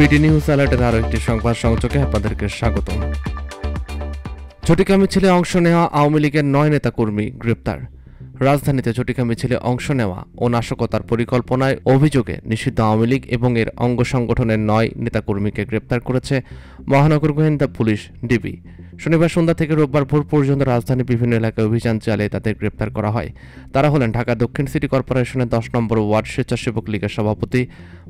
BD news অ্যালার্টের আরও একটি সংবাদ সংযোগে আপনাদেরকে স্বাগতম। ঝটিকা মিছিলে অংশ নেওয়া আওয়ামী লীগের 9 নেতাকর্মী গ্রেপ্তার। রাজধানীতে ঝটিকা মিছিলে অংশ নেওয়া ও নাশকতার পরিকল্পনায় অভিযোগে নিষিদ্ধ আওয়ামী লীগ এবং এর অঙ্গ সংগঠনের 9 নেতাকর্মীকে গ্রেপ্তার করেছে মহানগর গোয়েন্দা পুলিশ ডিবি। শনিবার সন্ধ্যা থেকে রোববার ভোর পর্যন্ত রাজধানীর বিভিন্ন এলাকায় অভিযান চালিয়ে তাদের গ্রেপ্তার করা হয়। তারা হলেন ঢাকা দক্ষিণ সিটি কর্পোরেশনের 10 নম্বর ওয়ার্ড স্বেচ্ছাসেবক লীগের সভাপতি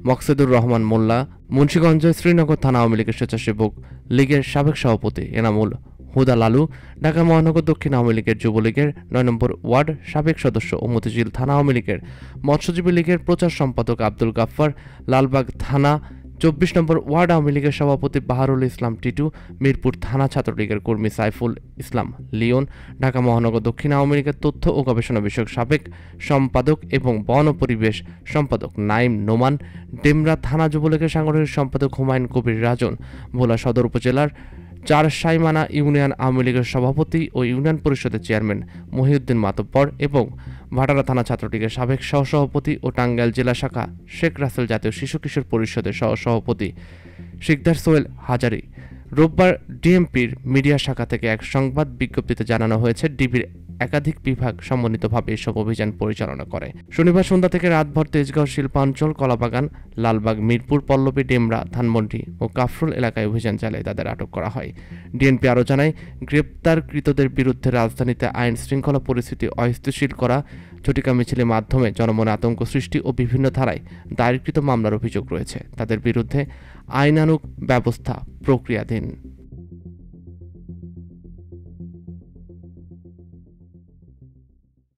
মকসেদুর রহমান মোল্লা, মুন্সিগঞ্জ শ্রীনগর থানা আওয়ামী লীগের স্বেচ্ছাসেবক লীগের সাবেক সভাপতি এনামুল হুদা লালু, ঢাকা মহানগর দক্ষিণ আওয়ামী লীগের যুবলীগের 9 নম্বর ওয়ার্ড সাবেক সদস্য ও মতিঝিল থানা আওয়ামী লীগের মৎস্যজীবী লীগের প্রচার সম্পাদক আব্দুল গাফফার, লালবাগ থানা 24 নম্বর ওয়ার্ড আওয়ামী লীগের সভাপতি বাহারুল ইসলাম টিটু, মিরপুর থানা ছাত্রলীগের কর্মী সাইফুল ইসলাম লিওন, ঢাকা মহানগর দক্ষিণ আওয়ামী লীগের তথ্য ও গবেষণা বিষয়ক সাবেক সম্পাদক এবং বন ও পরিবেশ সম্পাদক নাইম নোমান, ডেমরা থানা যুবলীগের সাংগঠনিক সম্পাদক হুমায়ুন কবির রাজন, ভোলা সদর উপজেলার চারসাইমানা ইউনিয়ন আওয়ামী লীগের সভাপতি ও ইউনিয়ন পরিষদের চেয়ারম্যান মহিউদ্দিন মাতব্বর এবং ভাটারা থানা ছাত্রলীগের সাবেক সহসভাপতি ও টাঙ্গাইল জেলা শাখা শেখ রাসেল জাতীয় শিশু কিশোর পরিষদের সহসভাপতি শিকদার সোহেল হাজারি। রোববার ডিএমপির মিডিয়া শাখা থেকে এক সংবাদ বিজ্ঞপ্তিতে জানানো হয়েছে, ডিবির একাধিক বিভাগ সমন্বিতভাবে এসব অভিযান পরিচালনা করে। শনিবার সন্ধ্যা থেকে রাতভর তেজগাঁও শিল্পাঞ্চল, কলাবাগান, লালবাগ, মিরপুর, পল্লবী, ডেমরা, ধানমন্ডি ও কাফরুল এলাকায় অভিযান চালিয়ে তাদের আটক করা হয়। ডিএনপি আরও জানায়, গ্রেপ্তারকৃতদের বিরুদ্ধে রাজধানীতে আইন শৃঙ্খলা পরিস্থিতি অস্থিতিশীল করা, ঝটিকা মিছিলের মাধ্যমে জনমনে আতঙ্ক সৃষ্টি ও বিভিন্ন ধারায় দায়েরকৃত মামলার অভিযোগ রয়েছে। তাদের বিরুদ্ধে আইনানুগ ব্যবস্থা প্রক্রিয়াধীন।